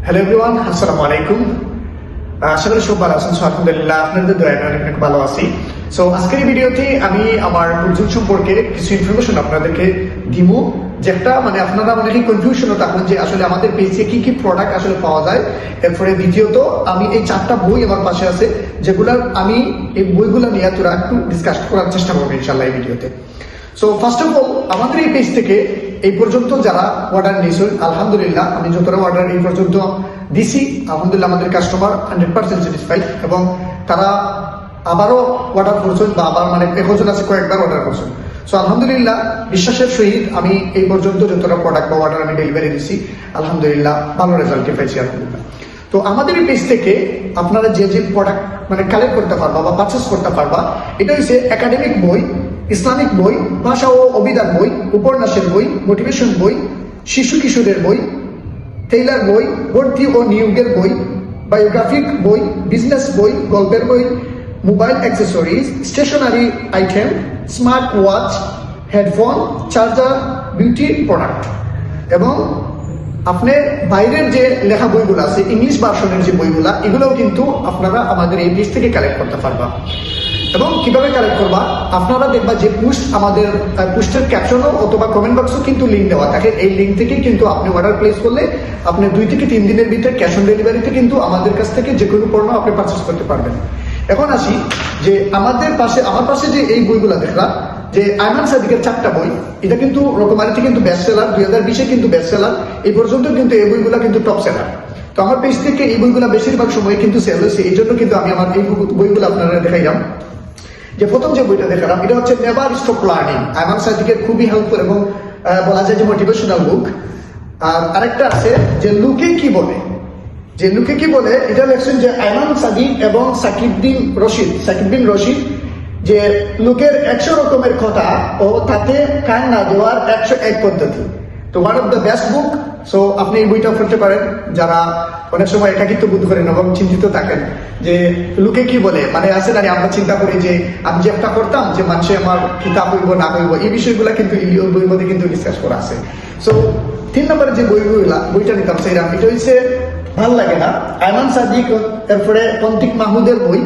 Hello everyone, আসসালামু আলাইকুম। আশা করি সব ভালো আছেন। আলহামদুলিল্লাহ, আপনাদের দয়ায় আমি অনেক ভালো আছি। সো আজকের এই ভিডিওতে আমি আমার উজ্জ্বল সম্পর্কে কিছু ইনফরমেশন আপনাদেরকে দিব, যেটা আপনারা অনেকেই কনফিউশনও থাকবেন যে আসলে আমাদের পেজে কি কি প্রোডাক্ট আসলে পাওয়া যায়। এরপরে দ্বিতীয়ত আমি এই 4টা বই আমার পাশে আছে, যেগুলোর আমি এই বইগুলো নিয়ে তোরা একটু ডিসকাস করার চেষ্টা করবো ইনশাল্লাহ এই ভিডিওতে। সো ফার্স্ট অফ অল, আমাদের এই পেজ থেকে এই পর্যন্ত যারা অর্ডার নিয়েছেন, আলহামদুলিল্লাহ আমি যতটা অর্ডার এই পর্যন্ত দিছি, আলহামদুলিল্লাহ আমাদের কাস্টমার 100% স্যাটিসফাইড, এবং তারা আবারও অর্ডার করছেন বা আবার এখন আছে কয়েকবার অর্ডার করছেন। সো আলহামদুলিল্লাহ বিশ্বাসের সহিত আমি এই পর্যন্ত যতটা প্রোডাক্ট বা অর্ডার আমি ডেলিভারি দিচ্ছি, আলহামদুলিল্লাহ ভালো রেজাল্ট পেয়েছি আলহামদুলিল্লাহ। তো আমাদের এই পেজ থেকে আপনারা যে যে প্রোডাক্ট কালেক্ট করতে পারবা বা পারচেস করতে পারবা, এটা হচ্ছে একাডেমিক বই, ইসলামিক বই, ভাষা ও অভিধান বই, উপন্যাসের বই, মোটিভেশন বই, শিশু কিশোরের বই, টেইলার বই, ভর্তি ও নিয়োগের বই, বায়োগ্রাফিক বই, বিজনেস বই, গল্পের বই, mobile accessories, stationery item, smart watch, headphone, charger, beauty product, এবং আপনার বাইরের যে লেখা বইগুলো আছে, ইংলিশ ভার্সনের যে বইগুলা, এগুলোও কিন্তু আপনারা আমাদের এই পেজ থেকে কালেক্ট করতে পারবা। এবং কিভাবে কালেক্ট করবা, আপনারা দেখবা যে আমাদের পোস্টের ক্যাপশনও অথবা কমেন্ট বক্সও কিন্তু লিঙ্ক দেওয়া থাকে। এই লিঙ্ক থেকে কিন্তু আপনি অর্ডার প্লেস করলে আপনি 2 থেকে 3 দিনের ভিতরে ক্যাশ অন ডেলিভারিতে কিন্তু আমাদের কাছ থেকে যে কোনো পণ্য আপনি পারচেস করতে পারবেন। এখন আসি যে আমার পাশে যে এই বইগুলো দেখলাম, যে আয়মান সাদিকের 4টা বই, এটা কিন্তু রকমারিতে কিন্তু বেস্ট সেলার, 2020-এ কিন্তু বেস্ট সেলার, এই পর্যন্ত কিন্তু এই বইগুলো কিন্তু টপ সেলার। তো আমার পেজ থেকে এই বইগুলো বেশিরভাগ সময় কিন্তু সেল হয়েছে, এই জন্য কিন্তু আমি আমার এই বইগুলো আপনারা দেখাইলাম। যে প্রথম যে বইটা দেখালাম, এটা হচ্ছে নেভার স্টপ লার্নিং, আয়মান সাদিকের খুবই হেল্পফুল এবং বলা যায় যে মোটিভেশনাল বুক। আর আরেকটা আছে যে লোকে কি বলে, এটা লেখছেন যে আয়মান সাদিক এবং সাকিব বিন রশিদ, যে লোকের 100 রকমের কথা ও তাতে কান না দেওয়ার 101 পদ্ধতি। তো one of the best book. So আপনি এই বইটা পড়তে পারেন যারা অনেক সময় একাকিত্ব বোধ করেন এবং চিন্তিত থাকেন যে লোকে কি বলে, আছে না, আমরা চিন্তা করি যে আমি যে একটা করতাম যে মানুষে আমার কিতাব হইব না হইব, এই বিষয়গুলো কিন্তু এই বইয়ের মধ্যে কিন্তু ডিসকাস করা আছে। সো 3 নম্বরে যে বইটা নিতাম সেইরাম, এটা হচ্ছে ভাল লাগে না, আয়মান সাদিক, এরপরে পন্তিক মাহমুদের বই।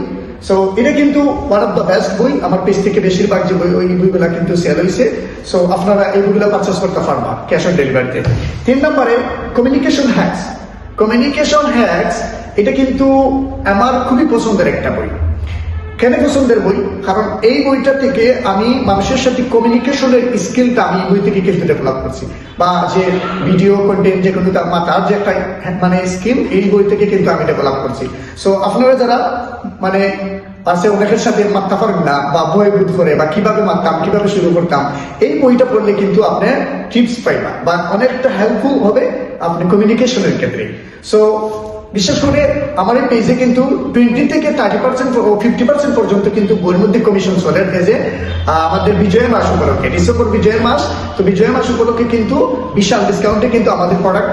সো এটা কিন্তু ওয়ান অফ দ্য বেস্ট বই, আমার পেজ থেকে বেশিরভাগ যে বই, ওই বইগুলা কিন্তু সেল হয়েছে। সো আপনারা এই বইগুলো পারচেস করতে পারবা ক্যাশ অন ডেলিভারিতে। 3 নম্বরে কমিউনিকেশন হ্যাকস, এটা কিন্তু আমার খুবই পছন্দের একটা বই। কেন পছন্দের বই? কারণ এই বইটা থেকে আমি মানুষের সাথে কমিউনিকেশনের স্কিলটা আমি এই বই থেকে কিন্তু ডেভেলপ করছি, বা যে ভিডিও কন্টেন্ট যে কোনো তার যে একটা স্কিল, এই বই থেকে কিন্তু আমি ডেভেলপ করছি। সো আপনারা যারা পাশে অনেকের সাথে মারতে পারেন না বা ভয় বোধ করে, বা কিভাবে মারতাম, কিভাবে শুরু করতাম, এই বইটা পড়লে কিন্তু আপনি টিপস পাইবা বা অনেকটা হেল্পফুল হবে আপনি কমিউনিকেশনের ক্ষেত্রে। সো বিশেষ করে আমার এই পেজে কিন্তু 20 থেকে 30% ও 50% পর্যন্ত কিন্তু বইয়ের মধ্যে কমিশন চলে। পেজে আমাদের বিজয় মাস উপলক্ষে, ডিসেম্বর বিজয় মাস, তো বিজয় মাস উপলক্ষে কিন্তু বিশাল ডিসকাউন্টে কিন্তু আমাদের প্রোডাক্ট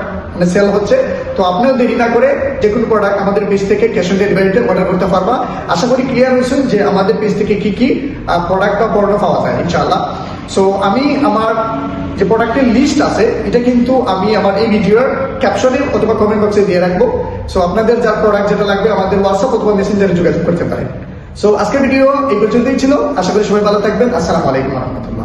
সেল হচ্ছে। তো আপনিও দেরি না করে যে কোনো প্রোডাক্ট আমাদের পেজ থেকে ক্যাশ অন ডেলিভারিতে অর্ডার করতে পারবা। আশা করি ক্লিয়ার হয়েছেন যে আমাদের পেজ থেকে কি কি প্রোডাক্ট বা পণ্য পাওয়া যায় ইনশাআল্লাহ। সো আমি আমার যে প্রোডাক্টের লিস্ট আছে, এটা কিন্তু আমি আমার এই ভিডিওর ক্যাপশনে অথবা কমেন্ট বক্সে দিয়ে রাখবো। সো আপনাদের যার প্রোডাক্ট যেটা লাগবে আমাদের হোয়াটসঅ্যাপ অথবা মেসেঞ্জারে যোগাযোগ করতে পারেন। সো আজকের ভিডিও এই পর্যন্তই ছিল। আশা করি সবাই ভালো থাকবেন। আসসালামু আলাইকুম রহমতুল্লাহ।